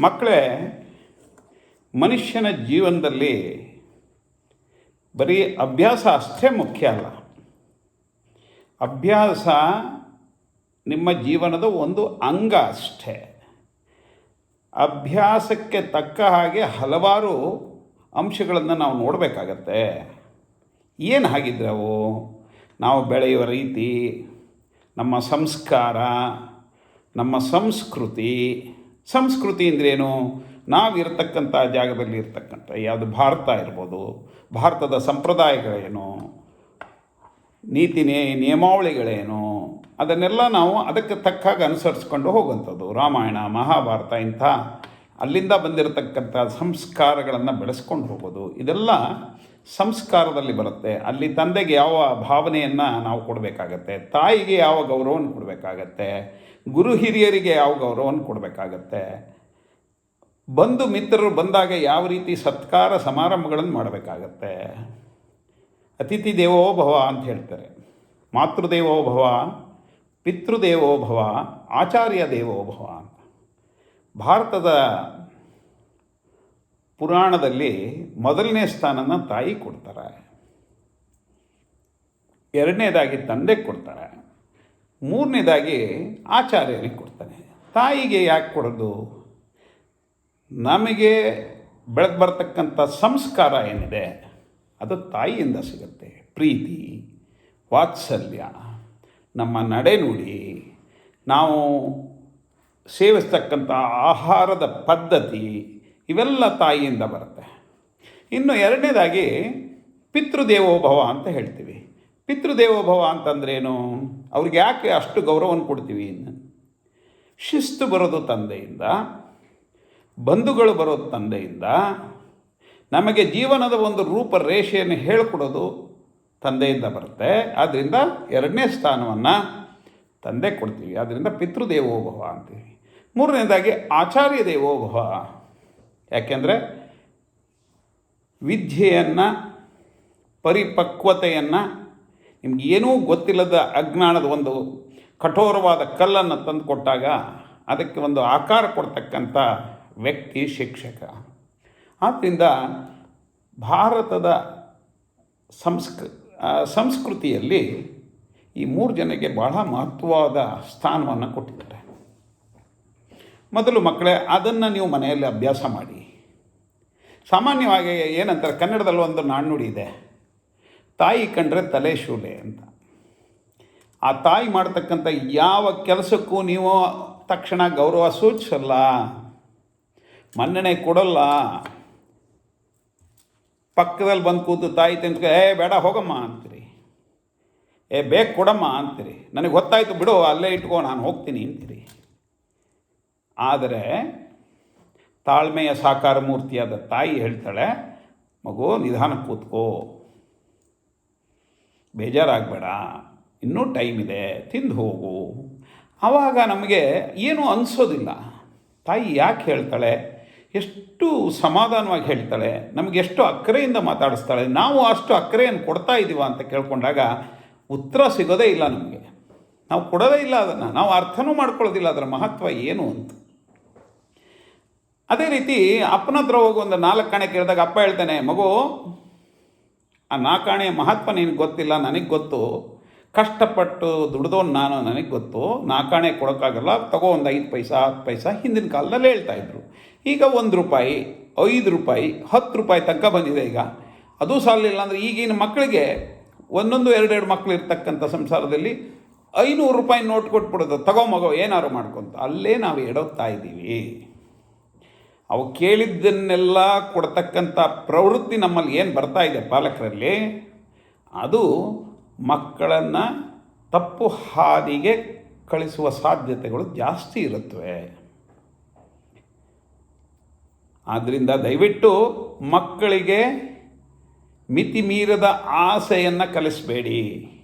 ಮಕ್ಕಳೇ, ಮನುಷ್ಯನ ಜೀವನದಲ್ಲಿ ಬರೀ ಅಭ್ಯಾಸ ಅಷ್ಟೇ ಮುಖ್ಯ ಅಲ್ಲ. ಅಭ್ಯಾಸ ನಿಮ್ಮ ಜೀವನದ ಒಂದು ಅಂಗ ಅಷ್ಟೇ. ಅಭ್ಯಾಸಕ್ಕೆ ತಕ್ಕ ಹಾಗೆ ಹಲವಾರು ಅಂಶಗಳನ್ನು ನಾವು ನೋಡಬೇಕಾಗತ್ತೆ. ಏನು ಹಾಗಿದ್ರೆ ಅವು? ನಾವು ಬೆಳೆಯುವ ರೀತಿ, ನಮ್ಮ ಸಂಸ್ಕಾರ, ನಮ್ಮ ಸಂಸ್ಕೃತಿ ಅಂದ್ರೇನು? ನಾವಿರ್ತಕ್ಕಂಥ ಜಾಗದಲ್ಲಿ ಇರ್ತಕ್ಕಂಥ ಯಾವುದು ಭಾರತ ಇರ್ಬೋದು, ಭಾರತದ ಸಂಪ್ರದಾಯಗಳೇನು, ನೀತಿ ನಿಯಮಾವಳಿಗಳೇನು, ಅದನ್ನೆಲ್ಲ ನಾವು ಅದಕ್ಕೆ ತಕ್ಕಾಗಿ ಅನುಸರಿಸ್ಕೊಂಡು ಹೋಗುವಂಥದ್ದು. ರಾಮಾಯಣ, ಮಹಾಭಾರತ ಇಂಥ ಅಲ್ಲಿಂದ ಬಂದಿರತಕ್ಕಂಥ ಸಂಸ್ಕಾರಗಳನ್ನು ಬೆಳೆಸ್ಕೊಂಡು ಹೋಗೋದು, ಇದೆಲ್ಲ ಸಂಸ್ಕಾರದಲ್ಲಿ ಬರುತ್ತೆ. ಅಲ್ಲಿ ತಂದೆಗೆ ಯಾವ ಭಾವನೆಯನ್ನು ನಾವು ಕೊಡಬೇಕಾಗತ್ತೆ, ತಾಯಿಗೆ ಯಾವ ಗೌರವವನ್ನು ಕೊಡಬೇಕಾಗತ್ತೆ, ಗುರು ಹಿರಿಯರಿಗೆ ಯಾವ ಗೌರವವನ್ನು ಕೊಡಬೇಕಾಗತ್ತೆ, ಬಂಧು ಮಿತ್ರರು ಬಂದಾಗ ಯಾವ ರೀತಿ ಸತ್ಕಾರ ಸಮಾರಂಭಗಳನ್ನು ಮಾಡಬೇಕಾಗತ್ತೆ. ಅತಿಥಿ ದೇವೋ ಭವ ಅಂತ ಹೇಳ್ತಾರೆ. ಮಾತೃದೇವೋ ಭವ, ಪಿತೃದೇವೋ ಭವ, ಆಚಾರ್ಯ ದೇವೋ ಭವ ಅಂತ. ಭಾರತದ ಪುರಾಣದಲ್ಲಿ ಮೊದಲನೇ ಸ್ಥಾನನ ತಾಯಿ ಕೊಡ್ತಾರೆ, ಎರಡನೇದಾಗಿ ತಂದೆ ಕೊಡ್ತಾರೆ, ಮೂರನೇದಾಗಿ ಆಚಾರ್ಯರಿಗೆ ಕೊಡ್ತಾನೆ. ತಾಯಿಗೆ ಯಾಕೆ ಕೊಡೋದು? ನಮಗೆ ಬೆಳೆದು ಬರ್ತಕ್ಕಂಥ ಸಂಸ್ಕಾರ ಏನಿದೆ ಅದು ತಾಯಿಯಿಂದ ಸಿಗುತ್ತೆ. ಪ್ರೀತಿ, ವಾತ್ಸಲ್ಯ, ನಮ್ಮ ನಡೆನುಡಿ, ನಾವು ಸೇವಿಸ್ತಕ್ಕಂಥ ಆಹಾರದ ಪದ್ಧತಿ, ಇವೆಲ್ಲ ತಾಯಿಯಿಂದ ಬರುತ್ತೆ. ಇನ್ನು ಎರಡನೇದಾಗಿ ಪಿತೃದೇವೋಭವ ಅಂತ ಹೇಳ್ತೀವಿ. ಪಿತೃದೇವೋಭವ ಅಂತಂದ್ರೇನು? ಅವ್ರಿಗೆ ಯಾಕೆ ಅಷ್ಟು ಗೌರವವನ್ನು ಕೊಡ್ತೀವಿ? ಶಿಸ್ತು ಬರೋದು ತಂದೆಯಿಂದ, ಬಂಧುಗಳು ಬರೋದು ತಂದೆಯಿಂದ, ನಮಗೆ ಜೀವನದ ಒಂದು ರೂಪರೇಷೆಯನ್ನು ಹೇಳಿಕೊಡೋದು ತಂದೆಯಿಂದ ಬರುತ್ತೆ. ಆದ್ದರಿಂದ ಎರಡನೇ ಸ್ಥಾನವನ್ನು ತಂದೆ ಕೊಡ್ತೀವಿ. ಆದ್ದರಿಂದ ಪಿತೃದೇವೋಭವ ಅಂತೀವಿ. ಮೂರನೇದಾಗಿ ಆಚಾರ್ಯ ದೇವೋಭವ. ಯಾಕೆಂದರೆ ವಿದ್ಯೆಯನ್ನು, ಪರಿಪಕ್ವತೆಯನ್ನು, ನಿಮಗೇನೂ ಗೊತ್ತಿಲ್ಲದ ಅಜ್ಞಾನದ ಒಂದು ಕಠೋರವಾದ ಕಲ್ಲನ್ನು ತಂದು ಕೊಟ್ಟಾಗ ಅದಕ್ಕೆ ಒಂದು ಆಕಾರ ಕೊಡ್ತಕ್ಕಂಥ ವ್ಯಕ್ತಿ ಶಿಕ್ಷಕ. ಆದ್ದರಿಂದ ಭಾರತದ ಸಂಸ್ಕೃತಿಯಲ್ಲಿ ಈ ಮೂರು ಜನಕ್ಕೆ ಬಹಳ ಮಹತ್ವವಾದ ಸ್ಥಾನವನ್ನು ಕೊಟ್ಟಿದ್ದಾರೆ. ಮೊದಲು ಮಕ್ಕಳೇ, ಅದನ್ನು ನೀವು ಮನೆಯಲ್ಲಿ ಅಭ್ಯಾಸ ಮಾಡಿ. ಸಾಮಾನ್ಯವಾಗಿ ಏನಂತಾರೆ, ಕನ್ನಡದಲ್ಲಿ ಒಂದು ನಾಣ್ಣುಡಿ ಇದೆ, ತಾಯಿ ಕಂಡ್ರೆ ತಲೆ ಶೂಲೆ ಅಂತ. ಆ ತಾಯಿ ಮಾಡ್ತಕ್ಕಂಥ ಯಾವ ಕೆಲಸಕ್ಕೂ ನೀವು ತಕ್ಷಣ ಗೌರವ ಸೂಚಿಸಲ್ಲ, ಮನ್ನಣೆ ಕೊಡಲ್ಲ. ಪಕ್ಕದಲ್ಲಿ ಬಂದು ಕೂತು ತಾಯಿ ತಿಂದ್ಕೊ, ಬೇಡ ಹೋಗಮ್ಮ ಅಂತೀರಿ, ಬೇಕು ಕೊಡಮ್ಮ ಅಂತೀರಿ, ನನಗೆ ಗೊತ್ತಾಯಿತು ಬಿಡು ಅಲ್ಲೇ ಇಟ್ಕೋ ನಾನು ಹೋಗ್ತೀನಿ ಅಂತೀರಿ. ಆದರೆ ತಾಳ್ಮೆಯ ಸಾಕಾರ ಮೂರ್ತಿಯಾದ ತಾಯಿ ಹೇಳ್ತಾಳೆ, ಮಗು ನಿಧಾನಕ್ಕೆ ಕೂತ್ಕೋ, ಬೇಜಾರಾಗಬೇಡ, ಇನ್ನೂ ಟೈಮ್ ಇದೆ, ತಿಂದು ಹೋಗು. ಆವಾಗ ನಮಗೆ ಏನೂ ಅನಿಸೋದಿಲ್ಲ. ತಾಯಿ ಯಾಕೆ ಹೇಳ್ತಾಳೆ, ಎಷ್ಟು ಸಮಾಧಾನವಾಗಿ ಹೇಳ್ತಾಳೆ, ನಮಗೆ ಎಷ್ಟು ಅಕ್ಕರೆಯಿಂದ ಮಾತಾಡಿಸ್ತಾಳೆ. ನಾವು ಅಷ್ಟು ಅಕ್ಕರೆಯನ್ನು ಕೊಡ್ತಾ ಇದ್ದೀವ ಅಂತ ಕೇಳ್ಕೊಂಡಾಗ ಉತ್ತರ ಸಿಗೋದೇ ಇಲ್ಲ ನಮಗೆ. ನಾವು ಕೊಡೋದೇ ಇಲ್ಲ ಅದನ್ನು, ನಾವು ಅರ್ಥನೂ ಮಾಡ್ಕೊಳ್ಳೋದಿಲ್ಲ ಅದರ ಮಹತ್ವ ಏನು ಅಂತ. ಅದೇ ರೀತಿ ಅಪ್ಪನ ಹತ್ರ ಹೋಗಿ ಒಂದು 4 ಆಣೆ ಕೇಳಿದಾಗ ಅಪ್ಪ ಹೇಳ್ತಾನೆ, ಮಗು ಆ 4 ಆಣೆಯ ಮಹತ್ವ ನಿನಗೆ ಗೊತ್ತಿಲ್ಲ, ನನಗೆ ಗೊತ್ತು, ಕಷ್ಟಪಟ್ಟು ದುಡ್ದೋನು ನಾನು, ನನಗೆ ಗೊತ್ತು. 4 ಆಣೆ ಕೊಡೋಕ್ಕಾಗಲ್ಲ, ತಗೋ ಒಂದು 5 ಪೈಸಾ 10 ಪೈಸಾ. ಹಿಂದಿನ ಕಾಲದಲ್ಲಿ ಹೇಳ್ತಾಯಿದ್ರು. ಈಗ 1 ರೂಪಾಯಿ, 5 ರೂಪಾಯಿ, 10 ರೂಪಾಯಿ ತನಕ ಬಂದಿದೆ. ಈಗ ಅದು ಸಾಲಿಲ್ಲ ಅಂದರೆ ಈಗಿನ ಮಕ್ಕಳಿಗೆ 1-2 ಮಕ್ಕಳು ಇರ್ತಕ್ಕಂಥ ಸಂಸಾರದಲ್ಲಿ 500 ರೂಪಾಯಿ ನೋಟ್ ಕೊಟ್ಬಿಡೋದು, ತಗೋ ಮಗೋ ಏನಾರು ಮಾಡ್ಕೊತ. ಅಲ್ಲೇ ನಾವು ಎಡೋಗ್ತಾ ಇದ್ದೀವಿ. ಅವು ಕೇಳಿದ್ದನ್ನೆಲ್ಲ ಕೊಡ್ತಕ್ಕಂಥ ಪ್ರವೃತ್ತಿ ನಮ್ಮಲ್ಲಿ ಏನು ಬರ್ತಾ ಇದೆ ಪಾಲಕರಲ್ಲಿ, ಅದು ಮಕ್ಕಳನ್ನು ತಪ್ಪು ಹಾದಿಗೆ ಕಳಿಸುವ ಸಾಧ್ಯತೆಗಳು ಜಾಸ್ತಿ ಇರುತ್ತವೆ. ಆದ್ದರಿಂದ ದಯವಿಟ್ಟು ಮಕ್ಕಳಿಗೆ ಮಿತಿ ಮೀರದ ಆಸೆಯನ್ನು ಕಲಿಸಬೇಡಿ.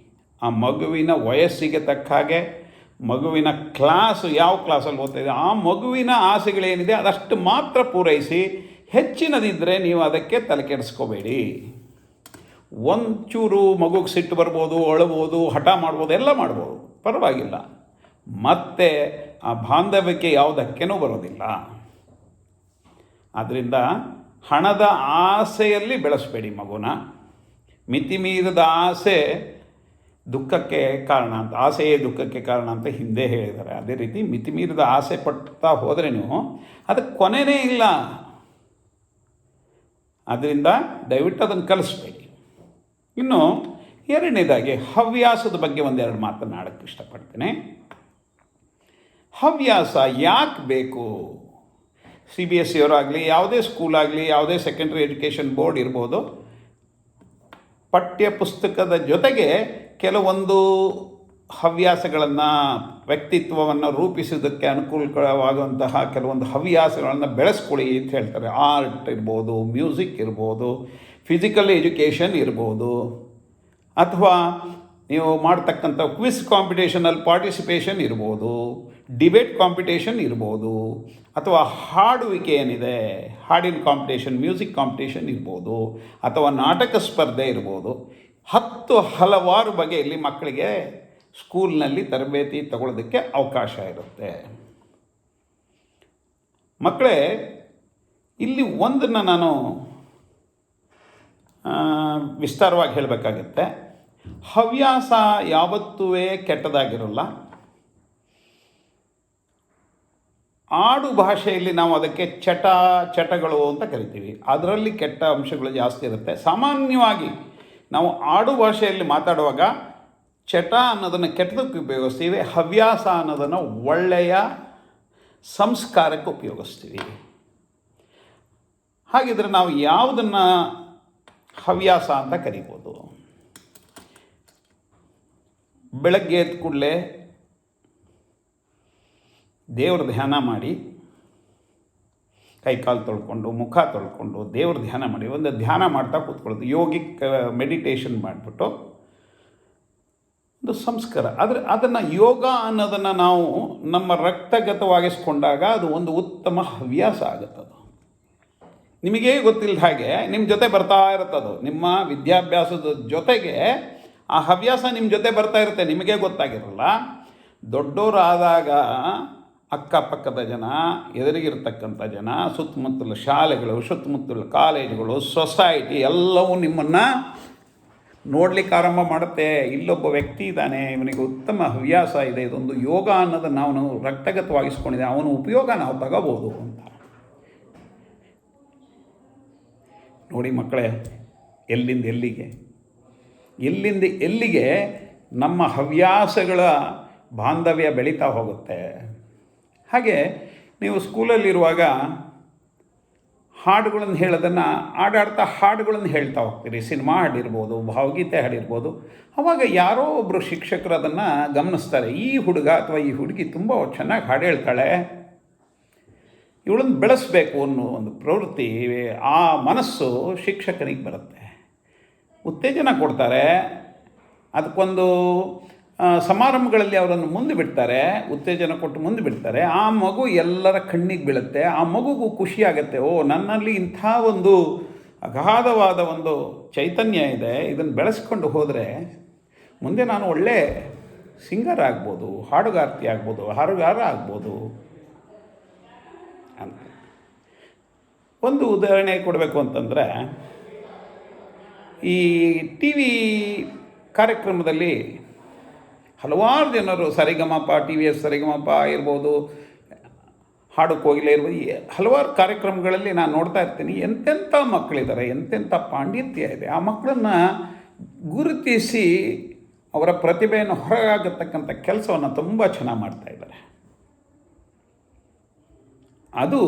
ಆ ಮಗುವಿನ ವಯಸ್ಸಿಗೆ ತಕ್ಕ ಹಾಗೆ, ಮಗುವಿನ ಕ್ಲಾಸು ಯಾವ ಕ್ಲಾಸಲ್ಲಿ ಓದ್ತಾ ಇದೆ, ಆ ಮಗುವಿನ ಆಸೆಗಳೇನಿದೆ ಅದಷ್ಟು ಮಾತ್ರ ಪೂರೈಸಿ. ಹೆಚ್ಚಿನದಿದ್ದರೆ ನೀವು ಅದಕ್ಕೆ ತಲೆ ಕೆಡಿಸ್ಕೋಬೇಡಿ. ಒಂಚೂರು ಮಗುಗೆ ಸಿಟ್ಟು ಬರ್ಬೋದು, ಅಳ್ಬೋದು, ಹಠ ಮಾಡ್ಬೋದು, ಎಲ್ಲ ಮಾಡ್ಬೋದು, ಪರವಾಗಿಲ್ಲ. ಮತ್ತು ಆ ಬಾಂಧವ್ಯಕ್ಕೆ ಯಾವ ಧಕ್ಕೆನೂ ಬರೋದಿಲ್ಲ. ಆದ್ದರಿಂದ ಹಣದ ಆಸೆಯಲ್ಲಿ ಬೆಳೆಸಬೇಡಿ ಮಗುನ. ಮಿತಿಮೀರಿದ ಆಸೆ ದುಃಖಕ್ಕೆ ಕಾರಣ ಅಂತ, ಆಸೆಯೇ ದುಃಖಕ್ಕೆ ಕಾರಣ ಅಂತ ಹಿಂದೆ ಹೇಳಿದ್ದಾರೆ. ಅದೇ ರೀತಿ ಮಿತಿಮೀರಿದ ಆಸೆ ಪಡ್ತಾ ಹೋದರೆ ನೀವು ಅದಕ್ಕೆ ಕೊನೆಯೇ ಇಲ್ಲ. ಆದ್ದರಿಂದ ದಯವಿಟ್ಟು ಅದನ್ನು ಕಲಿಸ್ಬೇಡಿ. ಇನ್ನು ಎರಡನೇದಾಗಿ ಹವ್ಯಾಸದ ಬಗ್ಗೆ ಒಂದೆರಡು ಮಾತನಾಡೋಕ್ಕೆ ಇಷ್ಟಪಡ್ತೇನೆ. ಹವ್ಯಾಸ ಯಾಕೆ ಬೇಕು? CBSE ಅವರಾಗಲಿ, ಯಾವುದೇ ಸ್ಕೂಲಾಗಲಿ, ಯಾವುದೇ ಸೆಕೆಂಡ್ರಿ ಎಜುಕೇಷನ್ ಬೋರ್ಡ್ ಇರ್ಬೋದು, ಪಠ್ಯ ಪುಸ್ತಕದ ಜೊತೆಗೆ ಕೆಲವೊಂದು ಹವ್ಯಾಸಗಳನ್ನು, ವ್ಯಕ್ತಿತ್ವವನ್ನು ರೂಪಿಸೋದಕ್ಕೆ ಅನುಕೂಲವಾಗುವಂತಹ ಕೆಲವೊಂದು ಹವ್ಯಾಸಗಳನ್ನು ಬೆಳೆಸ್ಕೊಳ್ಳಿ ಅಂತ ಹೇಳ್ತಾರೆ. ಆರ್ಟ್ ಇರ್ಬೋದು, ಮ್ಯೂಸಿಕ್ ಇರ್ಬೋದು, ಫಿಸಿಕಲ್ ಎಜುಕೇಷನ್ ಇರ್ಬೋದು, ಅಥವಾ ನೀವು ಮಾಡ್ತಕ್ಕಂಥ ಕ್ವಿಸ್ ಕಾಂಪಿಟೇಷನಲ್ಲಿ ಪಾರ್ಟಿಸಿಪೇಷನ್ ಇರ್ಬೋದು, ಡಿಬೇಟ್ ಕಾಂಪಿಟೇಷನ್ ಇರ್ಬೋದು, ಅಥವಾ ಹಾಡುವಿಕೆ ಏನಿದೆ ಹಾಡಿನ ಕಾಂಪಿಟೇಷನ್, ಮ್ಯೂಸಿಕ್ ಕಾಂಪಿಟೇಷನ್ ಇರ್ಬೋದು, ಅಥವಾ ನಾಟಕ ಸ್ಪರ್ಧೆ ಇರ್ಬೋದು. ಹಲವಾರು ಬಗೆಯಲ್ಲಿ ಮಕ್ಕಳಿಗೆ ಸ್ಕೂಲ್ನಲ್ಲಿ ತರಬೇತಿ ತಗೊಳ್ಳೋದಕ್ಕೆ ಅವಕಾಶ ಇರುತ್ತೆ. ಮಕ್ಕಳೇ, ಇಲ್ಲಿ ಒಂದನ್ನು ನಾನು ವಿಸ್ತಾರವಾಗಿ ಹೇಳಬೇಕಾಗತ್ತೆ. ಹವ್ಯಾಸ ಯಾವತ್ತೂ ಕೆಟ್ಟದಾಗಿರಲ್ಲ. ಆಡು ಭಾಷೆಯಲ್ಲಿ ನಾವು ಅದಕ್ಕೆ ಚಟಗಳು ಅಂತ ಕರಿತೀವಿ. ಅದರಲ್ಲಿ ಕೆಟ್ಟ ಅಂಶಗಳು ಜಾಸ್ತಿ ಇರುತ್ತೆ. ಸಾಮಾನ್ಯವಾಗಿ ನಾವು ಆಡು ಭಾಷೆಯಲ್ಲಿ ಮಾತಾಡುವಾಗ ಚಟ ಅನ್ನೋದನ್ನು ಕೆಟ್ಟದಕ್ಕೆ ಉಪಯೋಗಿಸ್ತೀವಿ, ಹವ್ಯಾಸ ಅನ್ನೋದನ್ನು ಒಳ್ಳೆಯ ಸಂಸ್ಕಾರಕ್ಕೆ ಉಪಯೋಗಿಸ್ತೀವಿ. ಹಾಗಿದ್ರೆ ನಾವು ಯಾವುದನ್ನು ಹವ್ಯಾಸ ಅಂತ ಕರಿಬೋದು? ಬೆಳಗ್ಗೆ ಎದ್ದ ಕೂಡಲೇ ದೇವ್ರ ಧ್ಯಾನ ಮಾಡಿ, ಕೈಕಾಲು ತೊಳ್ಕೊಂಡು, ಮುಖ ತೊಳ್ಕೊಂಡು, ದೇವ್ರ ಧ್ಯಾನ ಮಾಡಿ, ಒಂದು ಧ್ಯಾನ ಮಾಡ್ತಾ ಕೂತ್ಕೊಳ್ಳೋದು, ಯೋಗಿಕ್ ಮೆಡಿಟೇಷನ್ ಮಾಡಿಬಿಟ್ಟು ಒಂದು ಸಂಸ್ಕಾರ. ಆದರೆ ಅದನ್ನು ಯೋಗ ಅನ್ನೋದನ್ನು ನಾವು ನಮ್ಮ ರಕ್ತಗತವಾಗಿಸ್ಕೊಂಡಾಗ ಅದು ಒಂದು ಉತ್ತಮ ಹವ್ಯಾಸ ಆಗುತ್ತದು. ನಿಮಗೇ ಗೊತ್ತಿಲ್ಲದ ಹಾಗೆ ನಿಮ್ಮ ಜೊತೆ ಬರ್ತಾ ಇರುತ್ತದು. ನಿಮ್ಮ ವಿದ್ಯಾಭ್ಯಾಸದ ಜೊತೆಗೆ ಆ ಹವ್ಯಾಸ ನಿಮ್ಮ ಜೊತೆ ಬರ್ತಾ ಇರುತ್ತೆ, ನಿಮಗೇ ಗೊತ್ತಾಗಿರಲ್ಲ. ದೊಡ್ಡವರಾದಾಗ ಅಕ್ಕಪಕ್ಕದ ಜನ, ಎದುರಿಗಿರ್ತಕ್ಕಂಥ ಜನ, ಸುತ್ತಮುತ್ತಲ ಶಾಲೆಗಳು, ಸುತ್ತಮುತ್ತಲ ಕಾಲೇಜುಗಳು, ಸೊಸೈಟಿ ಎಲ್ಲವೂ ನಿಮ್ಮನ್ನು ನೋಡಲಿಕ್ಕೆ ಆರಂಭ ಮಾಡುತ್ತೆ. ಇಲ್ಲೊಬ್ಬ ವ್ಯಕ್ತಿ ಇದ್ದಾನೆ, ಇವನಿಗೆ ಉತ್ತಮ ಹವ್ಯಾಸ ಇದೆ, ಇದೊಂದು ಯೋಗ ಅನ್ನೋದನ್ನು ಅವನು ರಕ್ತಗತವಾಗಿಸ್ಕೊಂಡಿದೆ, ಅವನ ಉಪಯೋಗ ನಾವು ತಗೋಬೋದು ಅಂತ. ನೋಡಿ ಮಕ್ಕಳೇ, ಎಲ್ಲಿಂದ ಎಲ್ಲಿಗೆ ನಮ್ಮ ಹವ್ಯಾಸಗಳ ಬಾಂಧವ್ಯ ಬೆಳೀತಾ ಹೋಗುತ್ತೆ. ಹಾಗೆ ನೀವು ಸ್ಕೂಲಲ್ಲಿರುವಾಗ ಹಾಡುಗಳನ್ನು ಹೇಳೋದನ್ನು ಆಡಾಡ್ತಾ ಹಾಡುಗಳನ್ನು ಹೇಳ್ತಾ ಹೋಗ್ತೀರಿ. ಸಿನಿಮಾ ಹಾಡಿರ್ಬೋದು, ಭಾವಗೀತೆ ಹಾಡಿರ್ಬೋದು. ಆವಾಗ ಯಾರೋ ಒಬ್ಬರು ಶಿಕ್ಷಕರು ಅದನ್ನು ಗಮನಿಸ್ತಾರೆ. ಈ ಹುಡುಗ ಅಥವಾ ಈ ಹುಡುಗಿ ತುಂಬ ಚೆನ್ನಾಗಿ ಹಾಡು ಹೇಳ್ತಾಳೆ, ಇವಳನ್ನು ಬೆಳೆಸಬೇಕು ಅನ್ನೋ ಒಂದು ಪ್ರವೃತ್ತಿ, ಆ ಮನಸ್ಸು ಶಿಕ್ಷಕನಿಗೆ ಬರುತ್ತೆ. ಉತ್ತೇಜನ ಕೊಡ್ತಾರೆ. ಅದಕ್ಕೊಂದು ಸಮಾರಂಭಗಳಲ್ಲಿ ಅವರನ್ನು ಮುಂದೆ ಬಿಡ್ತಾರೆ, ಉತ್ತೇಜನ ಕೊಟ್ಟು ಮುಂದೆ ಬಿಡ್ತಾರೆ. ಆ ಮಗು ಎಲ್ಲರ ಕಣ್ಣಿಗೆ ಬೀಳುತ್ತೆ. ಆ ಮಗುಗೂ ಖುಷಿಯಾಗತ್ತೆ, ಓ ನನ್ನಲ್ಲಿ ಇಂಥ ಒಂದು ಅಗಾಧವಾದ ಒಂದು ಚೈತನ್ಯ ಇದೆ, ಇದನ್ನು ಬೆಳೆಸ್ಕೊಂಡು ಹೋದರೆ ಮುಂದೆ ನಾನು ಒಳ್ಳೆ ಸಿಂಗರ್ ಆಗ್ಬೋದು, ಹಾಡುಗಾರ್ತಿ ಆಗ್ಬೋದು, ಹಾಡುಗಾರ ಆಗ್ಬೋದು ಅಂತ. ಒಂದು ಉದಾಹರಣೆ ಕೊಡಬೇಕು ಅಂತಂದರೆ, ಈ ಟಿ ವಿ ಕಾರ್ಯಕ್ರಮದಲ್ಲಿ ಹಲವಾರು ಜನರು ಸರಿಗಮಪ, TVS ಸರಿಗಮಪ ಇರ್ಬೋದು, ಹಾಡು ಕೋಗಿಲೆ ಇರ್ಬೋದು, ಹಲವಾರು ಕಾರ್ಯಕ್ರಮಗಳಲ್ಲಿ ನಾನು ನೋಡ್ತಾ ಇರ್ತೀನಿ. ಎಂತೆಂಥ ಮಕ್ಕಳಿದ್ದಾರೆ, ಎಂತೆಂಥ ಪಾಂಡಿತ್ಯ ಇದೆ. ಆ ಮಕ್ಕಳನ್ನು ಗುರುತಿಸಿ ಅವರ ಪ್ರತಿಭೆಯನ್ನು ಹೊರಗಾಗತಕ್ಕಂಥ ಕೆಲಸವನ್ನು ತುಂಬ ಚೆನ್ನಾಗಿ ಮಾಡ್ತಾಯಿದ್ದಾರೆ. ಅದು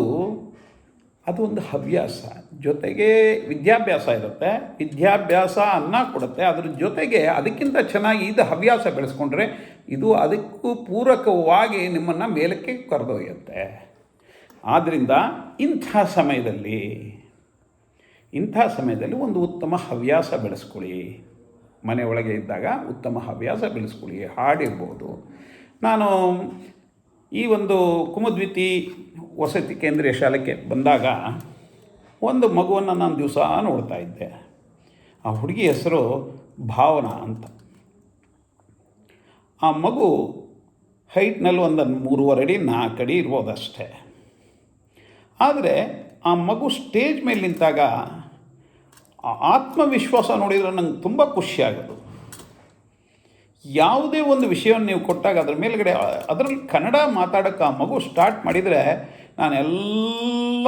ಒಂದು ಹವ್ಯಾಸ. ಜೊತೆಗೆ ವಿದ್ಯಾಭ್ಯಾಸ ಇರುತ್ತೆ, ವಿದ್ಯಾಭ್ಯಾಸ ಅನ್ನ ಕೊಡುತ್ತೆ. ಅದ್ರ ಜೊತೆಗೆ ಅದಕ್ಕಿಂತ ಚೆನ್ನಾಗಿ ಇದು ಹವ್ಯಾಸ ಬೆಳೆಸ್ಕೊಂಡ್ರೆ ಇದು ಅದಕ್ಕೂ ಪೂರಕವಾಗಿ ನಿಮ್ಮನ್ನು ಮೇಲಕ್ಕೆ ಕರೆದೊಯ್ಯುತ್ತೆ. ಆದ್ದರಿಂದ ಇಂಥ ಸಮಯದಲ್ಲಿ ಒಂದು ಉತ್ತಮ ಹವ್ಯಾಸ ಬೆಳೆಸ್ಕೊಳ್ಳಿ. ಮನೆಯೊಳಗೆ ಇದ್ದಾಗ ಉತ್ತಮ ಹವ್ಯಾಸ ಬೆಳೆಸ್ಕೊಳ್ಳಿ. ಹಾಡಿರ್ಬೋದು. ನಾನು ಈ ಒಂದು ಕುಮದ್ವಿತಿ ವಸತಿ ಕೇಂದ್ರೀಯ ಶಾಲೆಗೆ ಬಂದಾಗ ಒಂದು ಮಗುವನ್ನು ನಾನು ದಿವಸ ನೋಡ್ತಾ ಇದ್ದೆ. ಆ ಹುಡುಗಿ ಹೆಸರು ಭಾವನಾ ಅಂತ. ಆ ಮಗು ಹೈಟ್ನಲ್ಲಿ ಒಂದು 3.5 ಅಡಿ 4 ಅಡಿ ಇರ್ಬೋದಷ್ಟೇ. ಆದರೆ ಆ ಮಗು ಸ್ಟೇಜ್ ಮೇಲೆ ನಿಂತಾಗ ಆ ಆತ್ಮವಿಶ್ವಾಸ ನೋಡಿದರೆ ನಂಗೆ ತುಂಬ ಖುಷಿಯಾಗೋದು. ಯಾವುದೇ ಒಂದು ವಿಷಯವನ್ನು ನೀವು ಕೊಟ್ಟಾಗ ಅದ್ರ ಮೇಲ್ಗಡೆ ಅದರಲ್ಲಿ ಕನ್ನಡ ಮಾತಾಡೋಕ್ಕೆ ಆ ಮಗು ಸ್ಟಾರ್ಟ್ ಮಾಡಿದರೆ ನಾನೆಲ್ಲ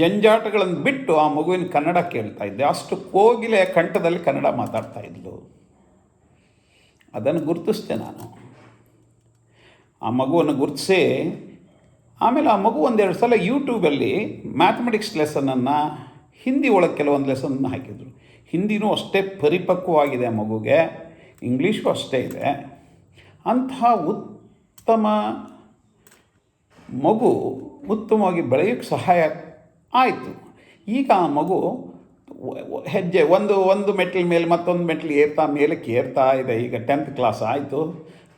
ಜಂಜಾಟಗಳನ್ನು ಬಿಟ್ಟು ಆ ಮಗುವಿನ ಕನ್ನಡ ಕೇಳ್ತಾ ಇದ್ದೆ. ಅಷ್ಟು ಕೋಗಿಲೆ ಕಂಠದಲ್ಲಿ ಕನ್ನಡ ಮಾತಾಡ್ತಾ ಇದ್ಲು. ಅದನ್ನು ಗುರುತಿಸ್ದೆ ನಾನು. ಆ ಮಗುವನ್ನು ಗುರುತಿಸಿ ಆಮೇಲೆ ಆ ಮಗು ಒಂದೆರಡು ಸಲ ಯೂಟ್ಯೂಬಲ್ಲಿ ಮ್ಯಾಥಮೆಟಿಕ್ಸ್ ಲೆಸನನ್ನು ಹಿಂದಿ ಒಳಗೆ ಕೆಲವೊಂದು ಲೆಸನ್ನ ಹಾಕಿದರು. ಹಿಂದಿನೂ ಅಷ್ಟೇ ಪರಿಪಕ್ವವಾಗಿದೆ ಆ ಮಗುಗೆ, ಇಂಗ್ಲೀಷು ಅಷ್ಟೇ ಇದೆ. ಅಂತಹ ಉತ್ತಮ ಮಗು ಉತ್ತಮವಾಗಿ ಬೆಳೆಯೋಕ್ಕೆ ಸಹಾಯ ಆಯಿತು. ಈಗ ಆ ಮಗು ಹೆಜ್ಜೆ ಒಂದು ಮೆಟ್ಲ ಮೇಲೆ ಮತ್ತೊಂದು ಮೆಟ್ಲು ಮೇಲಕ್ಕೆ ಏರ್ತಾ ಇದೆ. ಈಗ 10th ಕ್ಲಾಸ್ ಆಯಿತು.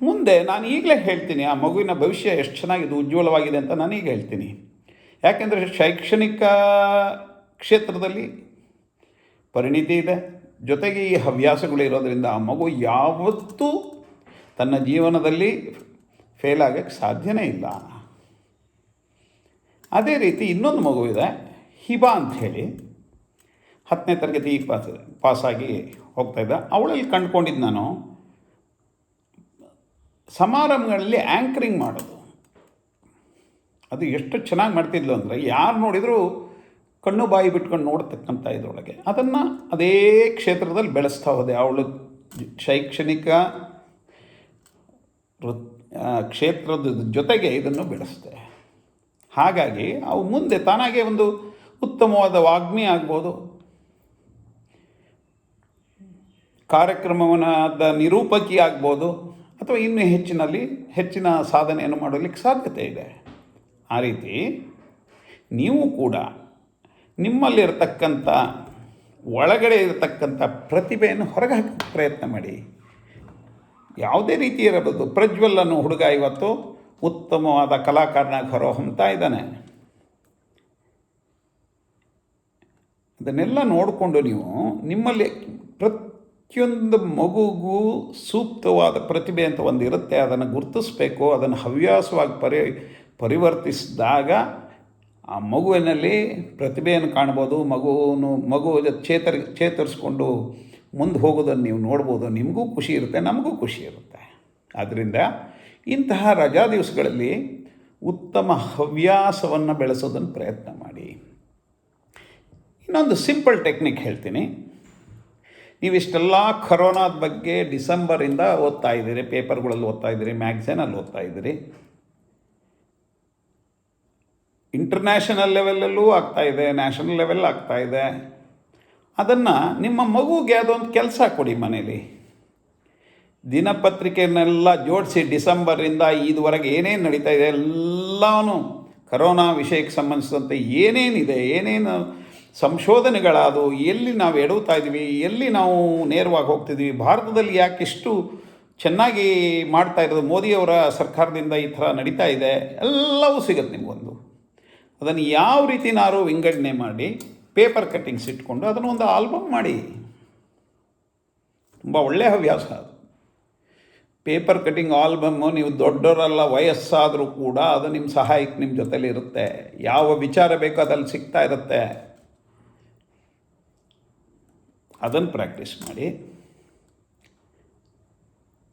ಮುಂದೆ ನಾನು ಈಗಲೇ ಹೇಳ್ತೀನಿ ಆ ಮಗುವಿನ ಭವಿಷ್ಯ ಎಷ್ಟು ಚೆನ್ನಾಗಿದೆ, ಉಜ್ವಲವಾಗಿದೆ ಅಂತ ನಾನೀಗ ಹೇಳ್ತೀನಿ. ಯಾಕೆಂದರೆ ಶೈಕ್ಷಣಿಕ ಕ್ಷೇತ್ರದಲ್ಲಿ ಪರಿಣಿತಿ ಇದೆ, ಜೊತೆಗೆ ಈ ಹವ್ಯಾಸಗಳು ಇರೋದರಿಂದ ಆ ಮಗು ಯಾವತ್ತೂ ತನ್ನ ಜೀವನದಲ್ಲಿ ಫೇಲ್ ಆಗೋಕ್ಕೆ ಸಾಧ್ಯನೇ ಇಲ್ಲ. ಅದೇ ರೀತಿ ಇನ್ನೊಂದು ಮಗು ಇದೆ, ಹಿಬಾ ಅಂಥೇಳಿ, 10ನೇ ತರಗತಿ ಪಾಸಾಗಿ ಹೋಗ್ತಾಯಿದ್ದ. ಅವಳಲ್ಲಿ ಕಂಡುಕೊಂಡಿದ್ದು ನಾನು ಸಮಾರಂಭಗಳಲ್ಲಿ ಆ್ಯಂಕರಿಂಗ್ ಮಾಡೋದು. ಅದು ಎಷ್ಟು ಚೆನ್ನಾಗಿ ಮಾಡ್ತಿದ್ಲು ಅಂದರೆ ಯಾರು ನೋಡಿದರೂ ಕಣ್ಣು ಬಾಯಿ ಬಿಟ್ಕೊಂಡು ನೋಡ್ತಕ್ಕಂಥ ಇದರೊಳಗೆ ಅದನ್ನು ಅದೇ ಕ್ಷೇತ್ರದಲ್ಲಿ ಬೆಳೆಸ್ತಾ ಹೋದೆ. ಅವಳು ಶೈಕ್ಷಣಿಕ ಕ್ಷೇತ್ರದ ಜೊತೆಗೆ ಇದನ್ನು ಬೆಳೆಸ್ದೆ. ಹಾಗಾಗಿ ಅವು ಮುಂದೆ ತಾನಾಗೆ ಒಂದು ಉತ್ತಮವಾದ ವಾಗ್ಮಿ ಆಗ್ಬೋದು, ಕಾರ್ಯಕ್ರಮದ ನಿರೂಪಕಿ ಆಗ್ಬೋದು, ಅಥವಾ ಇನ್ನೂ ಹೆಚ್ಚಿನ ಸಾಧನೆಯನ್ನು ಮಾಡಲಿಕ್ಕೆ ಸಾಧ್ಯತೆ ಇದೆ. ಆ ರೀತಿ ನೀವು ಕೂಡ ನಿಮ್ಮಲ್ಲಿರತಕ್ಕಂಥ ಒಳಗಡೆ ಇರತಕ್ಕಂಥ ಪ್ರತಿಭೆಯನ್ನು ಹೊರಗೆ ಹಾಕಕ್ಕೆ ಪ್ರಯತ್ನ ಮಾಡಿ. ಯಾವುದೇ ರೀತಿ ಇರಬಹುದು. ಪ್ರಜ್ವಲ್ ಅನ್ನೋ ಹುಡುಗ ಇವತ್ತು ಉತ್ತಮವಾದ ಕಲಾಕಾರನಾಗಿ ಹೊರಹೊಮ್ತಾ ಇದ್ದಾನೆ. ಅದನ್ನೆಲ್ಲ ನೋಡಿಕೊಂಡು ನೀವು ನಿಮ್ಮಲ್ಲಿ ಪ್ರತಿಯೊಂದು ಮಗುಗೂ ಸೂಕ್ತವಾದ ಪ್ರತಿಭೆ ಅಂತ ಒಂದು ಇರುತ್ತೆ, ಅದನ್ನು ಗುರುತಿಸ್ಬೇಕು. ಅದನ್ನು ಹವ್ಯಾಸವಾಗಿ ಪರಿವರ್ತಿಸಿದಾಗ ಆ ಮಗುವಿನಲ್ಲಿ ಪ್ರತಿಭೆಯನ್ನು ಕಾಣ್ಬೋದು. ಮಗು ಚೇತರಿಸ್ಕೊಂಡು ಮುಂದೆ ಹೋಗೋದನ್ನು ನೀವು ನೋಡ್ಬೋದು. ನಿಮಗೂ ಖುಷಿ ಇರುತ್ತೆ, ನಮಗೂ ಖುಷಿ ಇರುತ್ತೆ. ಆದ್ದರಿಂದ ಇಂತಹ ರಜಾ ದಿವಸಗಳಲ್ಲಿ ಉತ್ತಮ ಹವ್ಯಾಸವನ್ನು ಬೆಳೆಸೋದನ್ನು ಪ್ರಯತ್ನ ಮಾಡಿ. ಇನ್ನೊಂದು ಸಿಂಪಲ್ ಟೆಕ್ನಿಕ್ ಹೇಳ್ತೀನಿ. ನೀವಿಷ್ಟೆಲ್ಲ ಕರೋನಾದ ಬಗ್ಗೆ ಡಿಸೆಂಬರಿಂದ ಓದ್ತಾ ಇದ್ದೀರಿ, ಪೇಪರ್ಗಳಲ್ಲಿ ಓದ್ತಾ ಇದ್ದೀರಿ, ಮ್ಯಾಗ್ಝಿನಲ್ಲಿ ಓದ್ತಾ ಇದ್ದೀರಿ. ಇಂಟರ್ನ್ಯಾಷನಲ್ ಲೆವೆಲಲ್ಲೂ ಆಗ್ತಾಯಿದೆ, ನ್ಯಾಷನಲ್ ಲೆವೆಲ್ ಆಗ್ತಾಯಿದೆ. ಅದನ್ನು ನಿಮ್ಮ ಮಗುಗೆ ಅದೊಂದು ಕೆಲಸ ಕೊಡಿ. ಮನೇಲಿ ದಿನಪತ್ರಿಕೆಯನ್ನೆಲ್ಲ ಜೋಡಿಸಿ ಡಿಸೆಂಬರಿಂದ ಇದುವರೆಗೆ ಏನೇನು ನಡೀತಾ ಇದೆ ಎಲ್ಲವೂ ಕರೋನಾ ವಿಷಯಕ್ಕೆ ಸಂಬಂಧಿಸಿದಂತೆ ಏನೇನು ಸಂಶೋಧನೆಗಳಾದವು, ಎಲ್ಲಿ ನಾವು ಎಡುತ್ತಾ ಇದ್ದೀವಿ, ಎಲ್ಲಿ ನಾವು ನೇರವಾಗಿ ಹೋಗ್ತಿದ್ದೀವಿ, ಭಾರತದಲ್ಲಿ ಯಾಕಿಷ್ಟು ಚೆನ್ನಾಗಿ ಮಾಡ್ತಾ ಇರೋದು, ಮೋದಿಯವರ ಸರ್ಕಾರದಿಂದ ಈ ಥರ ನಡೀತಾ ಇದೆ, ಎಲ್ಲವೂ ಸಿಗುತ್ತೆ ನಿಮಗೊಂದು. ಅದನ್ನು ಯಾವ ರೀತಿನಾರು ವಿಂಗಡಣೆ ಮಾಡಿ ಪೇಪರ್ ಕಟ್ಟಿಂಗ್ಸ್ ಇಟ್ಕೊಂಡು ಅದನ್ನು ಒಂದು ಆಲ್ಬಮ್ ಮಾಡಿ. ತುಂಬ ಒಳ್ಳೆಯ ಹವ್ಯಾಸ ಅದು. ಪೇಪರ್ ಕಟ್ಟಿಂಗ್ ಆಲ್ಬಮ್ಮು ನೀವು ದೊಡ್ಡವರೆಲ್ಲ ವಯಸ್ಸಾದರೂ ಕೂಡ ಅದು ನಿಮ್ಮ ಸಹಾಯಕ್ಕೆ ನಿಮ್ಮ ಜೊತೆಲಿ ಇರುತ್ತೆ. ಯಾವ ವಿಚಾರ ಬೇಕೋ ಅದಲ್ಲಿ ಸಿಗ್ತಾ ಇರುತ್ತೆ. ಅದನ್ನು ಪ್ರಾಕ್ಟೀಸ್ ಮಾಡಿ.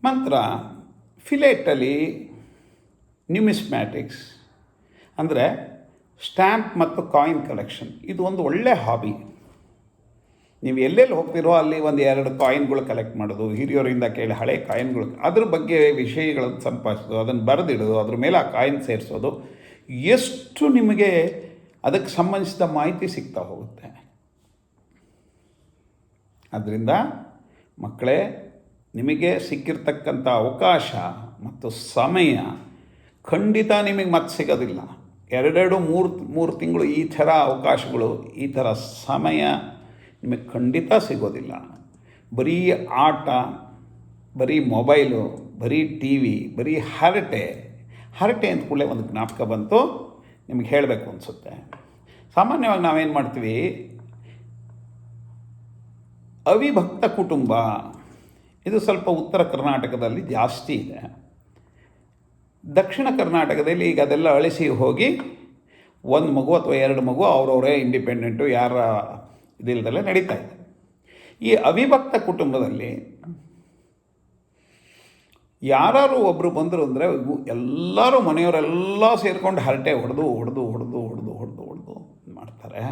ನಂತರ ಫಿಲೇಟಲ್ಲಿ ನ್ಯೂಮಿಸ್ಮ್ಯಾಟಿಕ್ಸ್ ಅಂದರೆ ಸ್ಟ್ಯಾಂಪ್ ಮತ್ತು ಕಾಯಿನ್ ಕಲೆಕ್ಷನ್, ಇದು ಒಂದು ಒಳ್ಳೆಯ ಹಾಬಿ. ನೀವು ಎಲ್ಲೆಲ್ಲಿ ಹೋಗ್ತಿರೋ ಅಲ್ಲಿ 1-2 ಕಾಯಿನ್ಗಳು ಕಲೆಕ್ಟ್ ಮಾಡೋದು, ಹಿರಿಯರಿಂದ ಕೇಳಿ ಹಳೆ ಕಾಯಿನ್ಗಳು, ಅದ್ರ ಬಗ್ಗೆ ವಿಷಯಗಳನ್ನು ಸಂಪಾದಿಸೋದು, ಅದನ್ನು ಬರೆದಿಡೋದು, ಅದ್ರ ಮೇಲೆ ಆ ಕಾಯಿನ್ ಸೇರಿಸೋದು, ಎಷ್ಟು ನಿಮಗೆ ಅದಕ್ಕೆ ಸಂಬಂಧಿಸಿದ ಮಾಹಿತಿ ಸಿಗ್ತಾ ಹೋಗುತ್ತೆ. ಆದ್ದರಿಂದ ಮಕ್ಕಳೇ, ನಿಮಗೆ ಸಿಕ್ಕಿರ್ತಕ್ಕಂಥ ಅವಕಾಶ ಮತ್ತು ಸಮಯ ಖಂಡಿತ ನಿಮಗೆ ಮತ್ತೆ ಸಿಗೋದಿಲ್ಲ. 2-3 ತಿಂಗಳು ಈ ಥರ ಅವಕಾಶಗಳು, ಈ ಥರ ಸಮಯ ನಿಮಗೆ ಖಂಡಿತ ಸಿಗೋದಿಲ್ಲ. ಬರೀ ಆಟ, ಬರೀ ಮೊಬೈಲು, ಬರೀ ಟಿ ವಿ, ಬರೀ ಹರಟೆ ಅಂದ ಕೂಡಲೇ ಒಂದು ಜ್ಞಾಪಕ ಬಂತು, ನಿಮಗೆ ಹೇಳಬೇಕು ಅನಿಸುತ್ತೆ. ಸಾಮಾನ್ಯವಾಗಿ ನಾವೇನು ಮಾಡ್ತೀವಿ, ಅವಿಭಕ್ತ ಕುಟುಂಬ ಇದು ಸ್ವಲ್ಪ ಉತ್ತರ ಕರ್ನಾಟಕದಲ್ಲಿ ಜಾಸ್ತಿ ಇದೆ. ದಕ್ಷಿಣ ಕರ್ನಾಟಕದಲ್ಲಿ ಈಗ ಅದೆಲ್ಲ ಅಳಿಸಿ ಹೋಗಿ ಒಂದು ಮಗು ಅಥವಾ ಎರಡು ಮಗು ಅವರವರೇ ಇಂಡಿಪೆಂಡೆಂಟು ಯಾರ ಇದಿಲ್ದಲ್ಲೇ ನಡೀತಾ ಇದೆ. ಈ ಅವಿಭಕ್ತ ಕುಟುಂಬದಲ್ಲಿ ಯಾರು ಒಬ್ಬರು ಬಂದರು ಅಂದರೆ ಎಲ್ಲರೂ ಮನೆಯವರೆಲ್ಲ ಸೇರಿಕೊಂಡು ಹರಟೆ ಹೊಡೆದು ಮಾಡ್ತಾರೆ.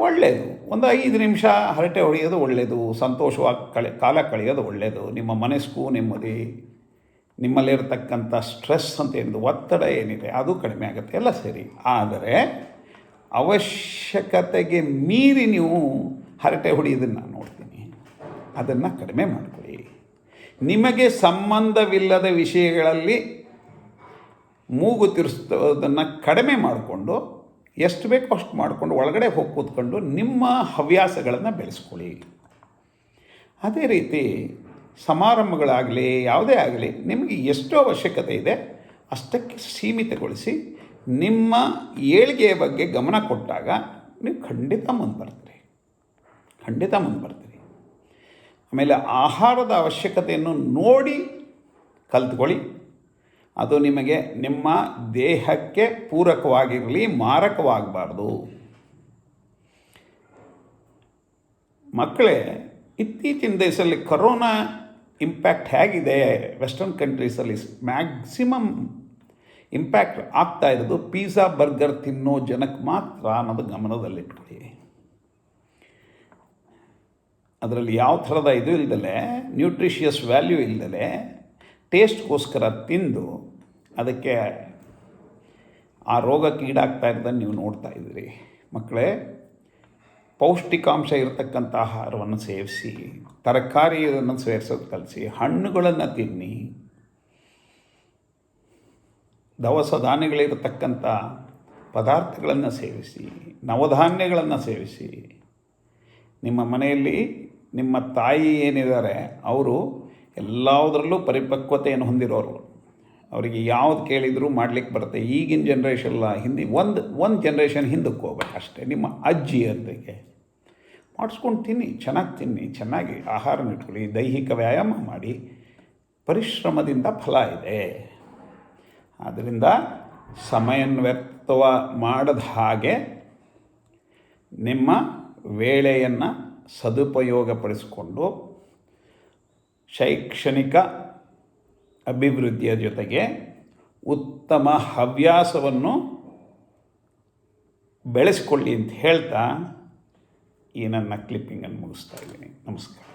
ಒಳ್ಳೆಯದು, ಒಂದು 5 ನಿಮಿಷ ಹರಟೆ ಹೊಡೆಯೋದು ಒಳ್ಳೆಯದು, ಸಂತೋಷವಾಗಿ ಕಾಲ ಕಳೆಯೋದು ಒಳ್ಳೆಯದು. ನಿಮ್ಮ ಮನಸ್ಸು ನೆಮ್ಮದಿ, ನಿಮ್ಮಲ್ಲಿರತಕ್ಕಂಥ ಸ್ಟ್ರೆಸ್ ಅಂತ ಏನಿದೆ, ಒತ್ತಡ ಏನಿದೆ ಅದು ಕಡಿಮೆ ಆಗುತ್ತೆ, ಎಲ್ಲ ಸರಿ. ಆದರೆ ಅವಶ್ಯಕತೆಗೆ ಮೀರಿ ನೀವು ಹರಟೆ ಹೊಡೆಯೋದನ್ನು ನಾನು ನೋಡ್ತೀನಿ. ಅದನ್ನು ಕಡಿಮೆ ಮಾಡಿಕೊಳ್ಳಿ. ನಿಮಗೆ ಸಂಬಂಧವಿಲ್ಲದ ವಿಷಯಗಳಲ್ಲಿ ಮೂಗು ತಿರ್ಸೋದನ್ನು ಕಡಿಮೆ ಮಾಡಿಕೊಂಡು ಎಷ್ಟು ಬೇಕೋ ಅಷ್ಟು ಮಾಡಿಕೊಂಡು ಒಳಗಡೆ ಹೋಗಿ ಕೂತ್ಕೊಂಡು ನಿಮ್ಮ ಹವ್ಯಾಸಗಳನ್ನು ಬೆಳೆಸ್ಕೊಳ್ಳಿ. ಅದೇ ರೀತಿ ಸಮಾರಂಭಗಳಾಗಲಿ ಯಾವುದೇ ಆಗಲಿ ನಿಮಗೆ ಎಷ್ಟು ಅವಶ್ಯಕತೆ ಇದೆ ಅಷ್ಟಕ್ಕೆ ಸೀಮಿತಗೊಳಿಸಿ ನಿಮ್ಮ ಏಳಿಗೆಯ ಬಗ್ಗೆ ಗಮನ ಕೊಟ್ಟಾಗ ನೀವು ಖಂಡಿತ ಮುಂದೆ ಬರ್ತೀರಿ. ಆಮೇಲೆ ಆಹಾರದ ಅವಶ್ಯಕತೆಯನ್ನು ನೋಡಿ ಕಲ್ತ್ಕೊಳ್ಳಿ. ಅದು ನಿಮಗೆ ನಿಮ್ಮ ದೇಹಕ್ಕೆ ಪೂರಕವಾಗಿರಲಿ, ಮಾರಕವಾಗಬಾರ್ದು. ಮಕ್ಕಳೇ, ಇತ್ತೀಚಿನ ದೇಶದಲ್ಲಿ ಕೊರೋನಾ ಇಂಪ್ಯಾಕ್ಟ್ ಹೇಗಿದೆ, ವೆಸ್ಟರ್ನ್ ಕಂಟ್ರೀಸಲ್ಲಿ ಮ್ಯಾಕ್ಸಿಮಮ್ ಇಂಪ್ಯಾಕ್ಟ್ ಆಗ್ತಾ ಇರೋದು ಪಿಜ್ಜಾ ಬರ್ಗರ್ ತಿನ್ನೋ ಜನಕ್ಕೆ ಮಾತ್ರ ಅನ್ನೋದು ಗಮನದಲ್ಲಿಟ್ಕೊಳ್ಳಿ. ಅದರಲ್ಲಿ ಯಾವ ಥರದ ಇದು ಇಲ್ದಲೆ, ನ್ಯೂಟ್ರಿಷಿಯಸ್ ವ್ಯಾಲ್ಯೂ ಇಲ್ದಲೆ ಟೇಸ್ಟ್ಗೋಸ್ಕರ ತಿಂದು ಅದಕ್ಕೆ ಆ ರೋಗಕ್ಕೆ ಈಡಾಗ್ತಾ ಇರೋದನ್ನು ನೀವು ನೋಡ್ತಾ ಇದ್ದೀರಿ. ಮಕ್ಕಳೇ, ಪೌಷ್ಟಿಕಾಂಶ ಇರತಕ್ಕಂಥ ಆಹಾರವನ್ನು ಸೇವಿಸಿ, ತರಕಾರಿಯನ್ನು ಸೇರಿಸೋದು ಕಲಿಸಿ, ಹಣ್ಣುಗಳನ್ನು ತಿನ್ನಿ, ದವಸ ಧಾನ್ಯಗಳಿರತಕ್ಕಂಥ ಪದಾರ್ಥಗಳನ್ನು ಸೇವಿಸಿ, ನವಧಾನ್ಯಗಳನ್ನು ಸೇವಿಸಿ. ನಿಮ್ಮ ಮನೆಯಲ್ಲಿ ನಿಮ್ಮ ತಾಯಿ ಏನಿದ್ದಾರೆ ಅವರು ಎಲ್ಲದರಲ್ಲೂ ಪರಿಪಕ್ವತೆಯನ್ನು ಹೊಂದಿರೋರು. ಅವರಿಗೆ ಯಾವ್ದು ಕೇಳಿದರೂ ಮಾಡಲಿಕ್ಕೆ ಬರುತ್ತೆ. ಈಗಿನ ಜನ್ರೇಷನ್ ಎಲ್ಲ ಒಂದು ಜನ್ರೇಷನ್ ಹಿಂದಕ್ಕೆ ಹೋಗ್ಬೇಕು ಅಷ್ಟೇ. ನಿಮ್ಮ ಅಜ್ಜಿಯರಿಗೆ ಮಾಡಿಸ್ಕೊಂಡು ತಿನ್ನಿ, ಚೆನ್ನಾಗಿ ಆಹಾರನ ಇಟ್ಕೊಳ್ಳಿ, ದೈಹಿಕ ವ್ಯಾಯಾಮ ಮಾಡಿ, ಪರಿಶ್ರಮದಿಂದ ಫಲ ಇದೆ. ಆದ್ದರಿಂದ ಸಮಯವನ್ನು ವ್ಯರ್ಥ ಮಾಡದ ಹಾಗೆ ನಿಮ್ಮ ವೇಳೆಯನ್ನು ಸದುಪಯೋಗಪಡಿಸಿಕೊಂಡು ಶೈಕ್ಷಣಿಕ ಅಭಿವೃದ್ಧಿಯ ಜೊತೆಗೆ ಉತ್ತಮ ಹವ್ಯಾಸವನ್ನು ಬೆಳೆಸ್ಕೊಳ್ಳಿ ಅಂತ ಹೇಳ್ತಾ ಈ ನನ್ನ ಕ್ಲಿಪ್ಪಿಂಗನ್ನು ಮುಗಿಸ್ತಾ ಇದ್ದೀನಿ. ನಮಸ್ಕಾರ.